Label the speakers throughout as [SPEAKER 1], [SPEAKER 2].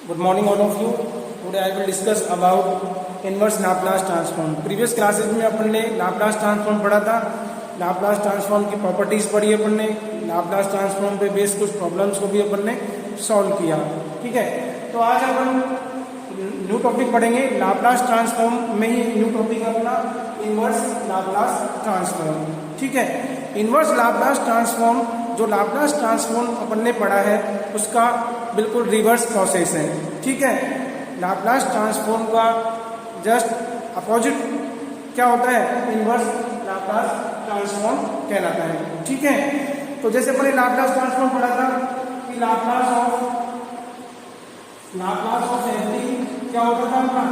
[SPEAKER 1] Good morning all of you. Today I will discuss about inverse Laplace transform. Previous classes में अपन ने Laplace transform पढ़ा था. Laplace transform की properties पढ़ी अपन ने. Laplace transform पे बेस कुछ प्रॉब्लम्स को भी अपन ने सॉल्व किया. ठीक है, तो आज अपन न्यू टॉपिक पढ़ेंगे. Laplace transform में ही न्यू टॉपिक अपना इनवर्स Laplace transform. ठीक है, इनवर्स Laplace transform जो लाप्लास ट्रांसफॉर्म अपन ने पढ़ा है उसका बिल्कुल रिवर्स प्रोसेस है. ठीक है, लाप्लास ट्रांसफॉर्म का जस्ट अपोजिट क्या होता है, इनवर्स लाप्लास ट्रांसफॉर्म कहलाता है. ठीक है, तो जैसे अपन ने लाप्लास ट्रांसफॉर्म पढ़ा था कि लाप्लास ऑफ एफ क्या होता था अपना,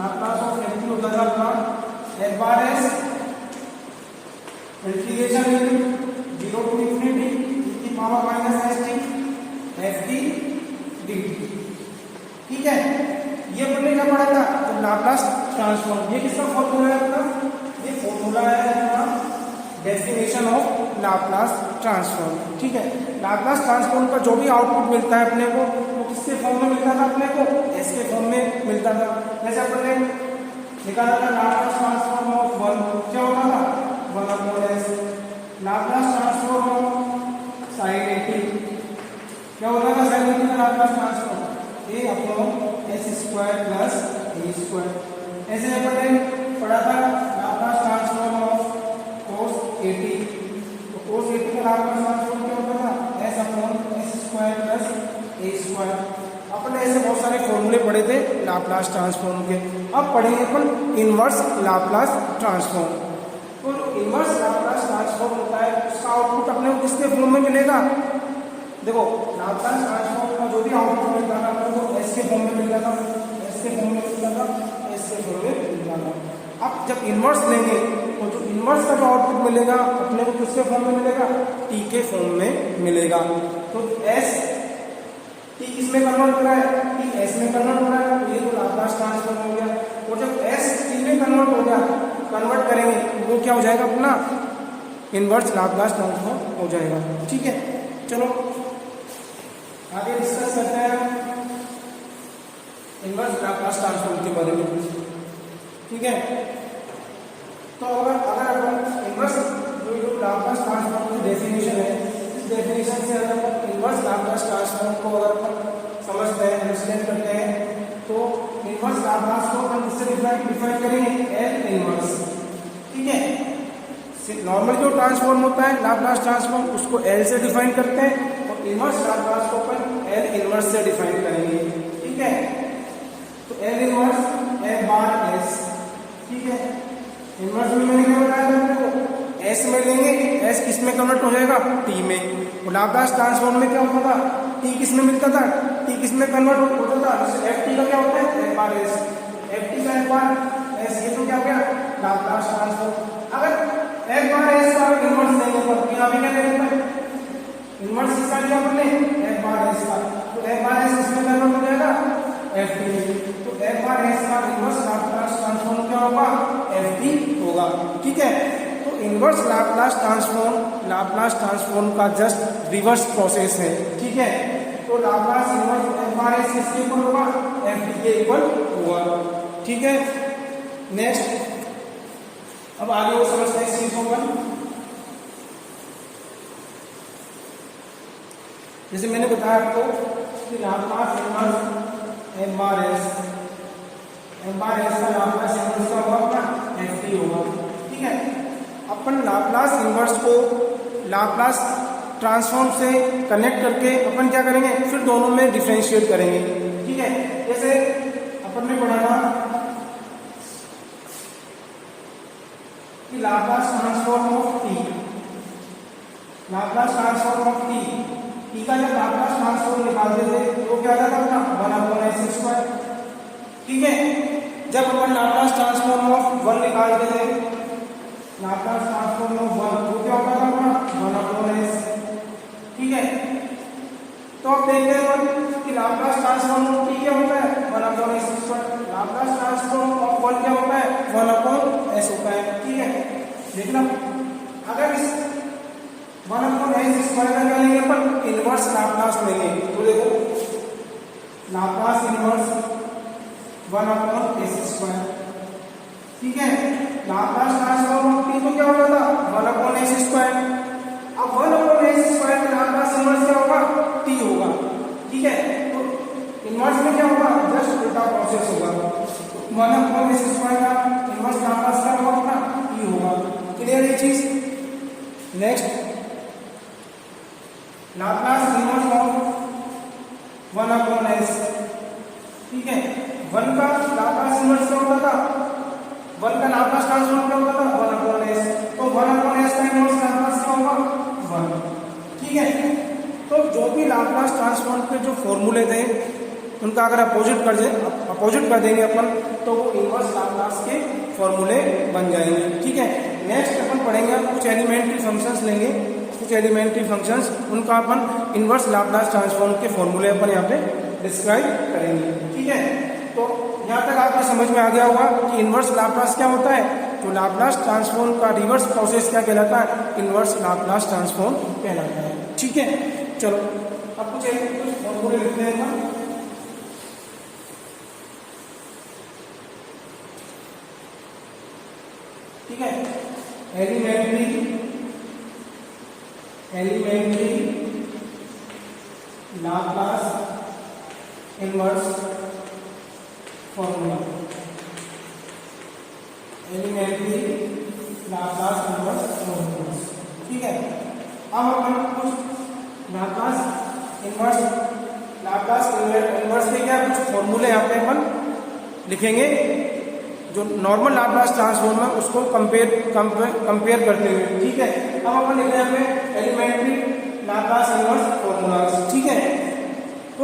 [SPEAKER 1] लाप्लास ऑफ एफ होता था अपना F bar S integration 0 to infinity की power minus S T F T D. ठीक है, ये हमने क्या पढ़ा था, तो लाप्लास ट्रांसफॉर्म. ये किसका फॉर्मूला है अपना, ये फॉर्मूला है अपना डेफिनेशन ऑफ लाप्लास ट्रांसफॉर्म. ठीक है, लाप्लास ट्रांसफॉर्म का जो भी आउटपुट मिलता है अपने को वो किसके फॉर्म में मिलता था, अपने को एस के फॉर्म में मिलता था. जैसे अपने निकाला था लाप्लास ट्रांसफॉर्म ऑफ 1 क्या होता था, 1 upon S. Laplace transform of sin 80 क्या होता था, sin 80 का Laplace transform a upon S square plus A square. ऐसे अपन ने पढ़ा था लाप्लास ट्रांसफॉर्म ऑफ cos 80. तो cos 80 का लाप्लास ट्रांसफॉर्म क्या होता था, s upon S square plus A square. अपन ने ऐसे बहुत सारे फॉर्मूले पढ़े थे लाप्लास ट्रांसफॉर्म के. अब पढ़ेंगे अपन इनवर्स लाप्लास ट्रांसफॉर्म. तो इनवर्स लाप्लास ट्रांसफॉर्म होता है उसका आउटपुट अपने को किसके फॉर्म में मिलेगा. देखो, लाप्लास ट्रांसफॉर्म का जो भी आउटपुट मिलता था अपने को एस के फॉर्म में मिलता था, एस के फॉर्म में मिलता था, एस के फॉर्म में मिलता था. अब जब इनवर्स लेंगे तो जो इनवर्स का जो आउटपुट मिलेगा अपने को किसके फॉर्म में मिलेगा, टी के फॉर्म में मिलेगा. तो एस टी किसमें कन्वर्ट हो रहा है, टी एस में कन्वर्ट हो रहा है, तो ये तो लाप्लास ट्रांसफॉर्म हो गया. और जब एस टी में कन्वर्ट हो गया, कन्वर्ट करेंगे वो क्या हो जाएगा अपना इनवर्स लाप्लास ट्रांसफॉर्म हो जाएगा. ठीक है, चलो आगे डिस्कस करते हैं इनवर्स लाप्लास ट्रांसफॉर्म के बारे में. ठीक है, तो अगर अपन इनवर्स जो लाप्लास ट्रांसफॉर्म की डेफिनेशन है, इस डेफिनेशन से अगर अपन इनवर्स लाप्लास ट्रांसफॉर्म को अगर अपन समझते हैं, अंडरस्टैंड करते हैं, तो इनवर्स लाप्लास को अपन किससे डिफाइन करेंगे, एल इनवर्स. ठीक है, नॉर्मल जो ट्रांसफॉर्म होता है लाप्लास ट्रांसफॉर्म उसको एल से डिफाइन करते हैं और इनवर्स लाप्लास को अपन एल इनवर्स से डिफाइन करेंगे. ठीक है, तो L inverse F bar S. ठीक है, इनवर्स में मैंने क्या बताया था आपको, एस में लेंगे, एस किस में कन्वर्ट हो जाएगा, टी में. और लाप्लास ट्रांसफॉर्म में क्या होता था, टी किस में मिलता था, टी किस में कन्वर्ट होता था, एफ टी का क्या होता है, F bar S. F T का एफ बार एस, ये तो क्या हो गया लाप्लास ट्रांसफॉर्म. अगर एफ बार एस का इनवर्स लेंगे तो यहाँ पे क्या लेंगे, इनवर्स किसका लिया हमने, एफ बार एस का. तो एफ बार एस किसमें कन्वर्ट हो जाएगा, एफ टी में. तो एफ बार एस का इनवर्स लाप्लास ट्रांसफॉर्म क्या होगा, एफ टी होगा. ठीक है, तो इनवर्स लाप्लास ट्रांसफॉर्म का जस्ट रिवर्स प्रोसेस है. ठीक है, तो Laplace inverse F bar S किसके इक्वल होगा, एफ टी के इक्वल होगा. ठीक है, नेक्स्ट अब आगे वो समझते हैं चीज को. जैसे मैंने बताया आपको कि Laplace inverse F bar S का लाप्लास इनवर्स का होगा एफ टी होगा. ठीक है, अपन लाप्लास इनवर्स को लाप्लास ट्रांसफॉर्म से कनेक्ट करके अपन क्या करेंगे, फिर दोनों में डिफरेंशिएट करेंगे. ठीक है, जैसे अपन ने पढ़ा था कि Laplace transform of T, Laplace transform of T, T का जब लाप्लास ट्रांसफॉर्म निकालते थे तो क्या आता था अपना 1 अपॉन एस स्क्वायर. ठीक है, जब अपन लाप्लास ट्रांसफॉर्म ऑफ 1 निकालते थे, लाप्लास ट्रांसफॉर्म ऑफ 1 तो क्या होता था अपना 1 अपॉन एस. ठीक है, तो अब देखते हैं कि लाप्लास ट्रांसफॉर्म ऑफ टी क्या होता है, 1 upon S square. Laplace transform of 1 क्या होता है, 1 अपॉन एस होता है. ठीक है, देखना अगर इस 1 अपॉन एस स्क्वायर का क्या लेंगे अपन, इनवर्स लाप्लास लेंगे. तो देखो Laplace inverse 1 upon S square. ठीक है, लाप्लास ट्रांसफॉर्म ऑफ टी तो क्या होगा था 1 अपॉन एस स्क्वायर। अब 1 अपॉन एस स्क्वायर का लाप्लास इनवर्स क्या होगा टी होगा। ठीक है, तो इनवर्स में क्या होगा जस्ट उल्टा प्रोसेस होगा। 1 अपॉन एस स्क्वायर का इनवर्स लाप्लास क्या होगा अपना टी होगा। क्लियर ये चीज। Next Laplace inverse of 1 upon S. ठीक है, 1 का लाप्लास इनवर्स क्या होता था 1 का लाप्लास ट्रांसफॉर्म क्या होता था 1 अपॉन एस। तो 1 अपॉन एस का इनवर्स लाप्लास क्या होगा 1। ठीक है, तो जो भी लाप्लास ट्रांसफॉर्म के जो फॉर्मूले थे उनका अगर अपोजिट कर देंगे अपन तो वो इनवर्स लाप्लास के फॉर्मूले बन जाएंगे। ठीक है, नेक्स्ट अपन पढ़ेंगे कुछ एलिमेंट्री फंक्शंस लेंगे, कुछ एलिमेंट्री फंक्शंस उनका अपन इनवर्स लाप्लास ट्रांसफॉर्म के फॉर्मूले अपन यहाँ पे डिस्क्राइब करेंगे। ठीक है, तो यहाँ तक आपको समझ में आ गया होगा कि इनवर्स लाप्लास क्या होता है। तो लाप्लास ट्रांसफॉर्म का रिवर्स प्रोसेस क्या कहलाता है इनवर्स लाप्लास ट्रांसफॉर्म कहलाता है। ठीक है, चलो अब कुछ फॉर्मूले लिखते हैं ना। ठीक है, elementary Laplace inverse formula, elementary Laplace inverse formula. ठीक है, अब अपन कुछ लाप्लास इनवर्स के क्या कुछ फॉर्मूले यहाँ पे अपन लिखेंगे जो नॉर्मल लाप्लास ट्रांसफॉर्म है उसको कंपेयर करते हुए। ठीक है, अब अपन लिख रहे हैं एलिमेंट्री लाप्लास इनवर्स फॉर्मूलाज। ठीक है, तो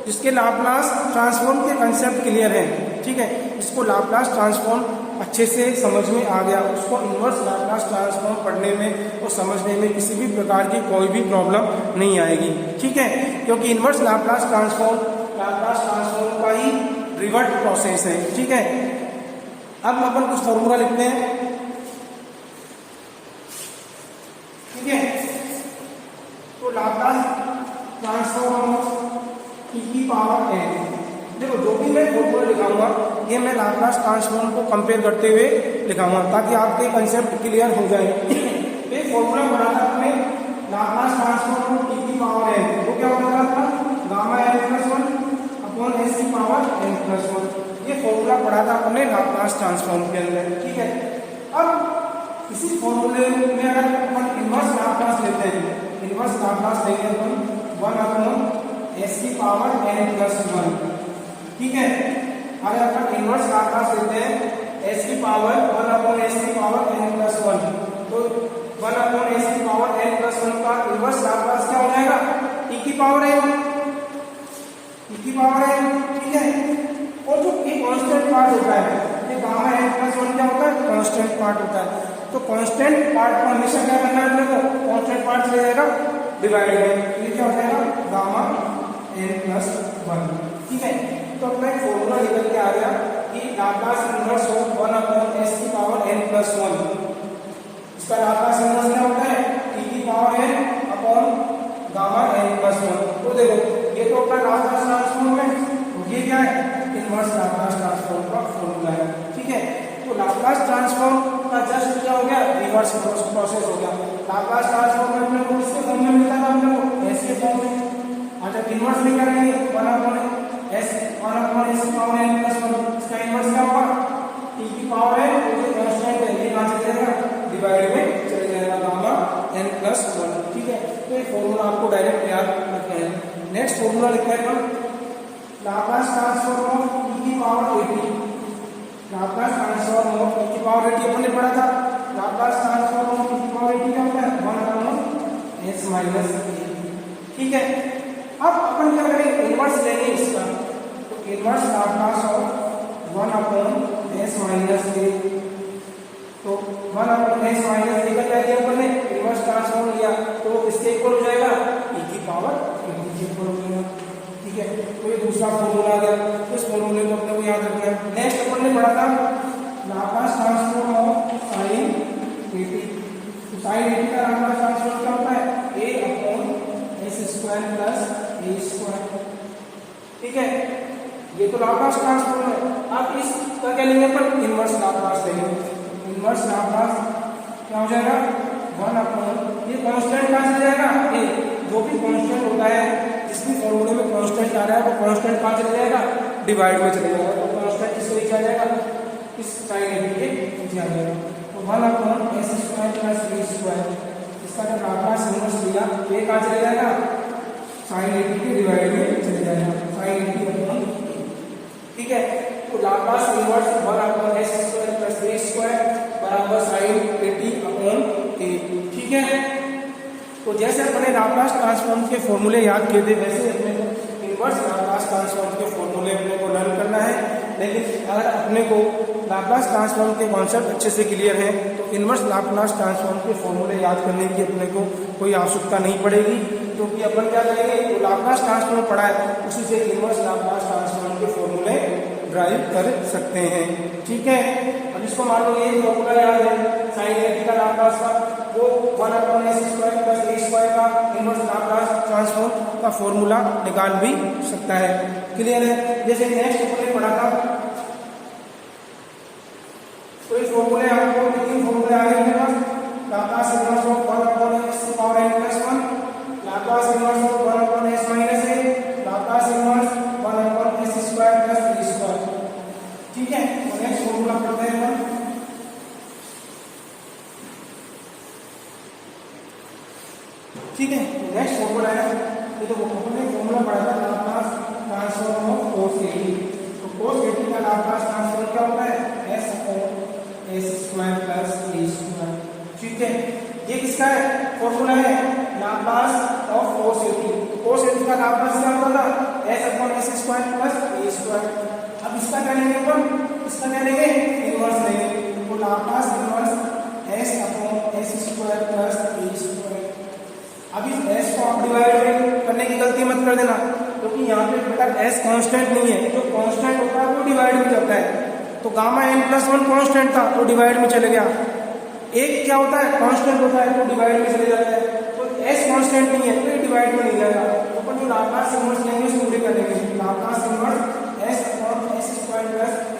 [SPEAKER 1] जिसके लाप्लास ट्रांसफॉर्म के कंसेप्ट क्लियर है। ठीक है, जिसको लाप्लास ट्रांसफॉर्म अच्छे से समझ में आ गया उसको इनवर्स लाप्लास ट्रांसफॉर्म पढ़ने में और समझने में किसी भी प्रकार की कोई भी प्रॉब्लम नहीं आएगी। ठीक है, क्योंकि इनवर्स लाप्लास ट्रांसफॉर्म का ही रिवर्ट प्रोसेस है। ठीक है, अब अपन कुछ फॉर्मूला लिखते हैं। ठीक है, तो लाप्लास ट्रांसफॉर्म ऑफ ई की पावर एन। देखो जो भी मैं फॉर्मूला लिखाऊंगा ये मैं लाप्लास ट्रांसफॉर्म को कंपेयर करते हुए लिखाऊंगा ताकि आपके कंसेप्ट क्लियर हो जाए। एक फॉर्मूला बना था हमने लाप्लास ट्रांसफॉर्म ऑफ ई की पावर एन, वो क्या होता था gamma n plus 1 upon s की पावर एन प्लस 1। ये फॉर्मूला पढ़ा था हमने लाप्लास ट्रांसफॉर्म के अंदर। ठीक है, अब इसी फॉर्मूले में अगर अपन इनवर्स लाप्लास लेते हैं, इनवर्स लाप्लास लेंगे अपन 1 अपॉन एस की पावर एन प्लस 1। ठीक है, अगर अपन इनवर्स लाप्लास लेते हैं एस की पावर 1 अपॉन एस की पावर एन प्लस 1, तो 1 अपॉन एस की पावर एन प्लस 1 का इनवर्स लाप्लास क्या हो जाएगा ई की पावर एन। ठीक है, और जो ये कांस्टेंट पार्ट होता है ये गामा एन प्लस 1 क्या होता है कांस्टेंट पार्ट होता है। तो कांस्टेंट पार्ट को हमेशा क्या करना है अपने को कांस्टेंट पार्ट से जाएगा डिवाइड में, ये क्या हो जाएगा गामा एन प्लस 1। ठीक है, तो अपना एक फॉर्मूला निकल के आ गया कि Laplace inverse of 1 upon s की पावर एन प्लस 1। इसका लाप्लास इनवर्स क्या होता है ई की power n upon gamma n plus 1। तो देखो ये तो अपना लाप्लास ट्रांसफॉर्म है, तो ये क्या है इनवर्स लाप्लास ट्रांसफॉर्म का फॉर्मूला है। ठीक है, तो लाप्लास ट्रांसफॉर्म का जस्ट क्या हो गया रिवर्स प्रोसेस हो गया। लाप्लास ट्रांसफॉर्म में अपने को किसके फॉर्म में मिलता था अपने को एस के फॉर्म में। अच्छा इनवर्स में क्या करेंगे 1 अपॉन एस की पावर एन प्लस 1। इसका इनवर्स क्या होगा टी की पावर है जो कांस्टेंट है ये कहां चले जाएगा डिवाइड में चले जाएगा गामा एन प्लस 1। ठीक है, तो ये फॉर्मूला आपको डायरेक्ट याद रखना है। नेक्स्ट फॉर्मूला लिखते हैं अपन लाप्लास ट्रांसफॉर्म ऑफ ई की पावर 80। लाप्लास ट्रांसफॉर्म ऑफ ई की पावर 80 अपन ने पढ़ा था। लाप्लास ट्रांसफॉर्म ऑफ ई की पावर 80 क्या होता है 1 अपॉन एस माइनस ए। ठीक है, अब अपन क्या करेंगे इनवर्स लेंगे इसका, तो inverse Laplace of 1 upon S minus A. तो 1 अपॉन एस माइनस ए का क्या किया अपन ने इनवर्स ट्रांसफॉर्म लिया तो इसके इक्वल हो जाएगा ई की पावर 80 के इक्वल हो जाएगा। ठीक है, तो ये दूसरा फॉर्मूला आ गया, तो इस फॉर्मूले को अपने को याद रखना है। नेक्स्ट अपन ने पढ़ा था लाप्लास ट्रांसफॉर्म ऑफ sin 80। तो sin 80 का लाप्लास ट्रांसफॉर्म क्या होता है a upon s square plus ये तो लाप्लास ट्रांसफॉर्म है। आप इसका क्या लेंगे अपन, इनवर्स लाप्लास लेंगे। इनवर्स लाप्लास क्या हो जाएगा, 1/, ये कांस्टेंट कहाँ चला जाएगा, ए, जो भी कांस्टेंट होता है जिस भी फॉर्मूले में कांस्टेंट आ रहा है वो कांस्टेंट कहाँ चला जाएगा, डिवाइड में चला जाएगा। तो कांस्टेंट किसके नीचे आ जाएगा, इस साइन ए के नीचे आ जाएगा। तो 1/s² + b², इसका जब लाप्लास इनवर्स लिया तो ये कहाँ चला जाएगा, साइन ए के डिवाइड में चले जाएगा, साइन ए। ठीक है, तो लाप्लास इनवर्स 1/s² + b² बराबर sin 80/a। ठीक है, तो जैसे अपने लाप्लास ट्रांसफॉर्म के फॉर्मूले याद किए थे वैसे अपने को इनवर्स लाप्लास ट्रांसफॉर्म के फॉर्मूले अपने को लर्न करना है। लेकिन अगर अपने को लाप्लास ट्रांसफॉर्म के कॉन्सेप्ट अच्छे से क्लियर है तो इनवर्स लाप्लास ट्रांसफॉर्म के फॉर्मूले याद करने की अपने को कोई आवश्यकता नहीं पड़ेगी, क्योंकि अपन क्या करेंगे, तो लाप्लास ट्रांसफॉर्म पढ़ा है उसी से इनवर्स लाप्लास ट्रांसफॉर्म के फॉर्मूले ड्राइव कर सकते हैं। ठीक है, अब इसको मान लो ये फॉर्मूला याद है sin 80 का लाप्लास का, वो 1/s² + a² का इनवर्स लाप्लास ट्रांसफॉर्म का फॉर्मूला निकाल भी सकता है। क्लियर है, जैसे नेक्स्ट हमने पढ़ा था तो ये फॉर्मूले आपको 3 फॉर्मूले आ गए मेरे पास, Laplace inverse of 1/n+1, Laplace inverse of 1/s-a, Laplace inverse 1/s² + b²। ठीक है, तो नेक्स्ट फॉर्मूला पढ़ते हैं अपन। ठीक है, तो नेक्स्ट फॉर्मूला है, ये तो हमने फॉर्मूला पढ़ा था लाप्लास ट्रांसफॉर्म ऑफ cos 80। तो cos 80 का लाप्लास ट्रांसफॉर्म क्या होता है, s/s² + a²। ठीक है, ये किसका है, फॉर्मूला है लाप्लास ऑफ cos 80। तो cos 80 का लाप्लास क्या होता था, s/s² + a²। अब इसका क्या लेंगे अपन, इसका क्या लेंगे, इनवर्स लेंगे। तो लाप्लास इनवर्स s/s² + a²। अब इस s को आप डिवाइड करने की गलती मत कर देना, क्योंकि यहाँ पे बेटा s कांस्टेंट नहीं है, जो कांस्टेंट होता है वो डिवाइड में जाता है। तो Γn+1 कांस्टेंट था तो डिवाइड में चले गया, एक क्या होता है कांस्टेंट होता है तो डिवाइड में चले जाता है। तो s कांस्टेंट नहीं है तो ये डिवाइड में नहीं जाएगा। तो अपन जो लाप्लास इनवर्स लेंगे उसको पूरे करेंगे, लाप्लास इनवर्स s/s² +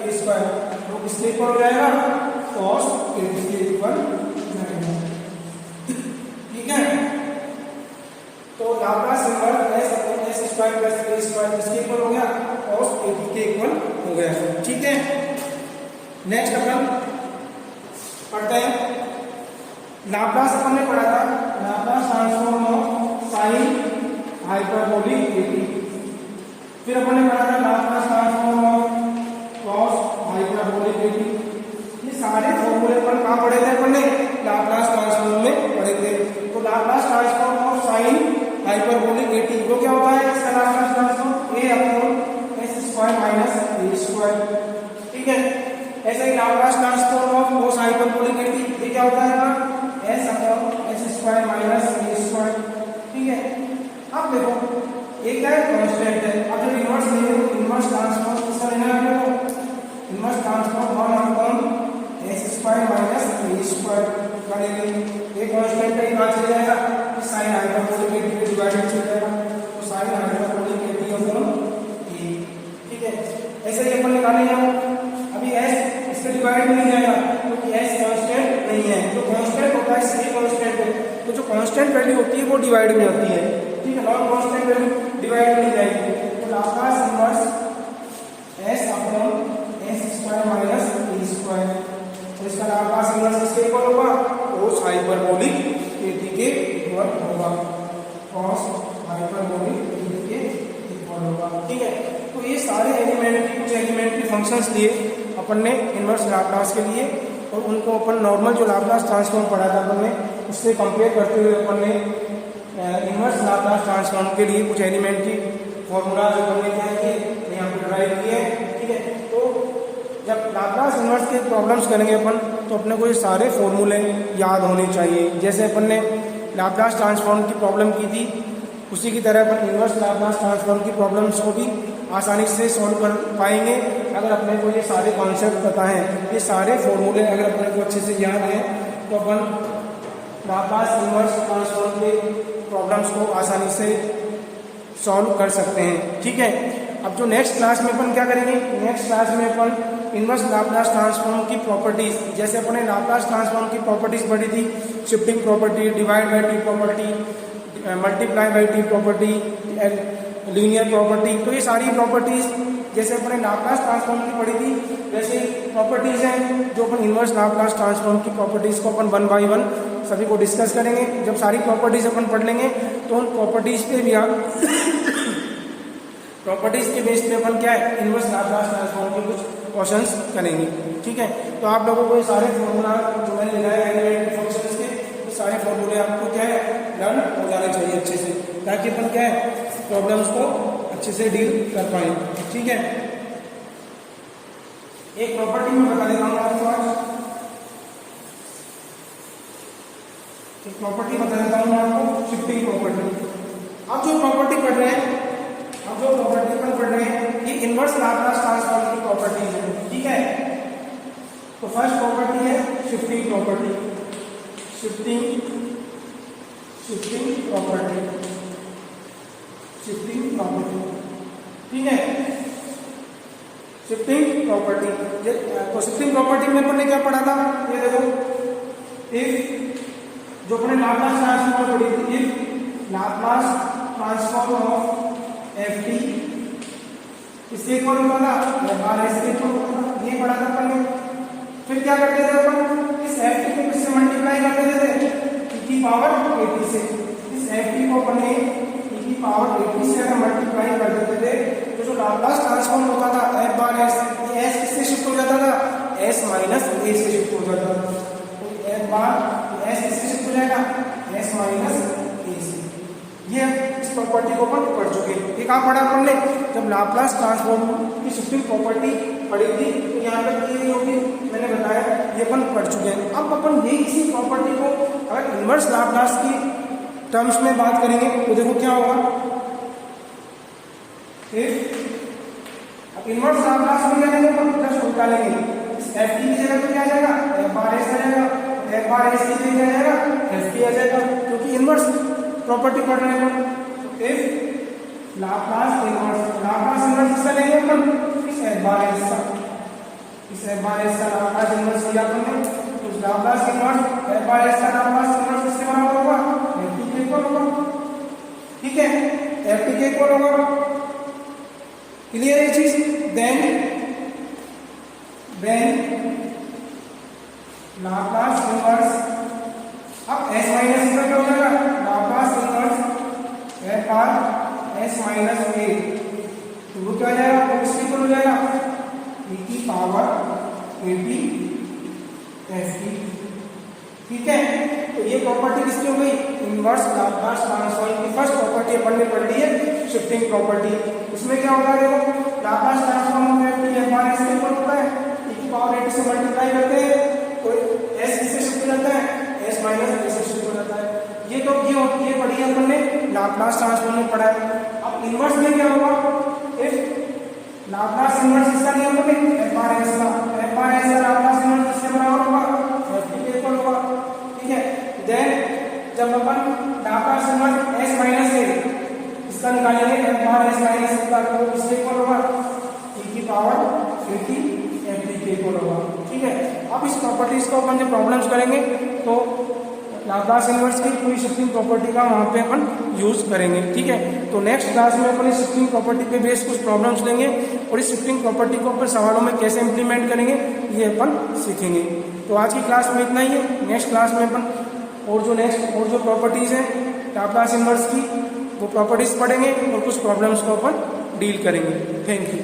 [SPEAKER 1] a², तो किसके इक्वल हो जाएगा, cos 80 के इक्वल जाएगा। ठीक है, तो लाप्लास इनवर्स s/s² + a² किसके इक्वल हो गया, cos 80 के इक्वल हो गया। ठीक है, नेक्स्ट अपन पढ़ते हैं लाप्लास, अपन ने पढ़ा था Laplace transform of sin hyperbolic 80। फिर अपन ने पढ़ा था Laplace transform of cos hyperbolic 80। ये सारे फॉर्मूले अपन कहाँ पढ़े थे, अपन ने लाप्लास ट्रांसफॉर्म में पढ़े थे। तो Laplace transform of sin hyperbolic 80 वो क्या होता है, इसका लाप्लास ट्रांसफॉर्म a/s² - a²। ठीक है, ऐसे ही Laplace transform of cos hyperbolic 80 ये क्या होता है अपना s/s² - a²। ठीक है, अब देखो एक क्या है कांस्टेंट है। अब जब इनवर्स लेंगे तो इनवर्स ट्रांसफॉर्म किसका लेना है आपको, इनवर्स ट्रांसफॉर्म 1/s² - a² का लेंगे। ये कांस्टेंट है, कहाँ चले जाएगा, sin हाइपरबोलिक 80 के डिवाइड में चले जाएगा। तो sin हाइपरबोलिक 80/a। ठीक है, ऐसे ही अपन निकालेंगे। अभी s इसके डिवाइड में नहीं जाएगा क्योंकि s कांस्टेंट नहीं है, जो कांस्टेंट होता है c कांस्टेंट है, तो जो कांस्टेंट वैल्यू होती है वो डिवाइड में होती है। ठीक है, नॉन कांस्टेंट वैल्यू डिवाइड नहीं जाएगी। तो लाप्लास इनवर्स s/s² - a², तो इसका लाप्लास इनवर्स किसके इक्वल होगा, cos हाइपरबोलिक 80 के इक्वल होगा, cos हाइपरबोलिक 80 के इक्वल होगा। ठीक है, तो ये सारे एलिमेंट्री कुछ एलिमेंट्री फंक्शंस लिए अपन ने इनवर्स लाप्लास के लिए, और उनको अपन नॉर्मल जो लाप्लास ट्रांसफॉर्म पढ़ा था अपन ने उससे कंपेयर करते हुए अपन ने इनवर्स लाप्लास ट्रांसफॉर्म के लिए कुछ एलिमेंट्री फॉर्मूला जो हमने क्या किए यहाँ पर ड्राइव किए। ठीक है, तो जब लाप्लास इनवर्स के प्रॉब्लम्स करेंगे अपन तो अपने को ये सारे फॉर्मूले याद होने चाहिए। जैसे अपन ने लाप्लास ट्रांसफॉर्म की प्रॉब्लम की थी उसी की तरह अपन इनवर्स लाप्लास ट्रांसफॉर्म की प्रॉब्लम्स को भी आसानी से सॉल्व कर पाएंगे अगर अपने को ये सारे कॉन्सेप्ट पता हैं। ये सारे फॉर्मूले अगर अपने को अच्छे से याद हैं तो अपन लाप्लास इनवर्स ट्रांसफॉर्म के प्रॉब्लम्स को आसानी से सॉल्व कर सकते हैं। ठीक है, अब जो नेक्स्ट क्लास में अपन क्या करेंगे, नेक्स्ट क्लास में अपन इनवर्स लाप्लास ट्रांसफॉर्म की प्रॉपर्टीज, जैसे अपने लाप्लास ट्रांसफॉर्म की प्रॉपर्टीज पढ़ी थी, shifting property, divide by T property, multiply by T property, linear property, तो ये सारी प्रॉपर्टीज जैसे अपने लाप्लास ट्रांसफॉर्म की पढ़ी थी वैसे प्रॉपर्टीज हैं जो अपन इनवर्स लाप्लास ट्रांसफॉर्म की प्रॉपर्टीज को अपन 1 बाय 1 सभी को डिस्कस करेंगे। जब सारी प्रॉपर्टीज अपन पढ़ लेंगे तो उन प्रॉपर्टीज पे भी आप प्रॉपर्टीज के बेस पे अपन क्या है इनवर्स लाप्लास ट्रांसफॉर्म के कुछ क्वेश्चंस करेंगे, ठीक है। तो आप लोगों को ये सारे फॉर्मूला जो मैंने लगाए हैं फंक्शंस के, ये सारे फॉर्मूले आपको क्या है लर्न हो जाने चाहिए अच्छे से, ताकि अपन क्या है प्रॉब्लम्स को अच्छे से डील कर पाए, ठीक है। एक प्रॉपर्टी में बता देता हूँ आपको आज, एक प्रॉपर्टी बता देता हूँ आपको, शिफ्टिंग प्रॉपर्टी। अब जो प्रॉपर्टी पढ़ रहे हैं, अब जो प्रॉपर्टी पर पढ़ रहे हैं, ये इनवर्स लाप्लास ट्रांसफॉर्म की प्रॉपर्टी है, ठीक है। तो फर्स्ट प्रॉपर्टी है shifting property, shifting property, shifting property, ठीक है। शिफ्टिंग प्रॉपर्टी, तो शिफ्टिंग प्रॉपर्टी में अपन ने क्या पढ़ा था, ये देखो, इफ जो अपने लाप्लास ट्रांसफॉर्म पढ़ी थी, if Laplace transform of F T इसके इक्वल होता था, बार इसके इक्वल होता था, ये पढ़ा था अपन ने। फिर क्या करते थे अपन, इस एफ टी को किससे मल्टीप्लाई कर देते थे, e की पावर 80 से। इस एफ टी को अपन ने e की पावर 80 से अगर मल्टीप्लाई कर देते थे तो जो लाप्लास ट्रांसफॉर्म होता था एफ बार एस, एस किससे शिफ्ट हो जाता था, एस माइनस ए से शिफ्ट हो जाता था। तो एफ बार एस किससे शिफ्ट हो जाएगा, एस माइनस ए से। ये इस प्रॉपर्टी को अपन पढ़ चुके हैं। ये कहाँ पढ़ा अपन ने, जब लाप्लास ट्रांसफॉर्म की शिफ्टिंग प्रॉपर्टी पढ़ी थी, तो यहाँ पर ये जो भी मैंने बताया ये अपन पढ़ चुके हैं। अब अपन ये इसी प्रॉपर्टी को अगर इनवर्स लाप्लास की टर्म्स में बात करेंगे तो देखो क्या होगा, अब इनवर्स लाप्लास में क्या लेंगे अपन, प्लस उल्टा लेंगे। इस एफ टी की जगह पे क्या आ जाएगा, एफ बार एस आ जाएगा, एफ बार एस की जगह आ जाएगा, एफ टी आ जाएगा, क्योंकि इनवर्स प्रॉपर्टी पढ़ रहे हैं। इफ लाप्लास इनवर्स किसका लेंगे अपन, इस एफ बार एस का, इस एफ बार एस का लाप्लास इनवर्स लिया अपन ने, तो Laplace inverse F bar S का लाप्लास इनवर्स किसके बराबर होगा, एफ टी के इक्वल होगा, ठीक है, एफ टी के इक्वल होगा। क्लियर है चीज। देन लाप्लास इनवर्स, अब एस माइनस इसका क्या हो जाएगा, Laplace inverse F bar S minus A, तो वो क्या हो जाएगा, वो किसके इक्वल हो जाएगा, e की पावर 80 एफ टी, ठीक है। तो ये प्रॉपर्टी किसकी हो गई, इनवर्स लाप्लास ट्रांसफॉर्म की फर्स्ट प्रॉपर्टी अपन ने पढ़ ली है, शिफ्टिंग प्रॉपर्टी। इसमें क्या होगा, देखो Laplace transform of F T F bar S के इक्वल होता है, e की पावर 80 से मल्टीप्लाई करते हैं तो s किससे शिफ्ट हो जाता है, s माइनस a से शिफ्ट हो जाता है। ये तो ये पढ़ी है अपन ने, लाप्लास ट्रांसफॉर्म में पढ़ा है। अब इनवर्स में क्या होगा, इफ लाप्लास इनवर्स इसका लिया अपन ने, एफ बार एस का, एफ बार एस का लाप्लास इनवर्स किसके बराबर होगा, एफ टी के इक्वल होगा, ठीक है। देन जब अपन Laplace inverse s minus a इसका निकालेंगे, F bar S minus a का, तो किसके इक्वल होगा, e की पावर 80 एफ टी के इक्वल होगा, ठीक है। अब इस प्रॉपर्टीज को अपन जब प्रॉब्लम्स करेंगे तो लाप्लास इनवर्स की पूरी शिफ्टिंग प्रॉपर्टी का वहाँ पे अपन यूज करेंगे, ठीक है। तो नेक्स्ट क्लास में अपन इस शिफ्टिंग प्रॉपर्टी पे बेस कुछ प्रॉब्लम्स लेंगे और इस शिफ्टिंग प्रॉपर्टी को अपन सवालों में कैसे इंप्लीमेंट करेंगे ये अपन सीखेंगे। तो आज की क्लास में इतना ही है। नेक्स्ट क्लास में अपन और जो प्रॉपर्टीज हैं लाप्लास इनवर्स की वो प्रॉपर्टीज पढ़ेंगे और कुछ प्रॉब्लम्स को अपन डील करेंगे। Thank you.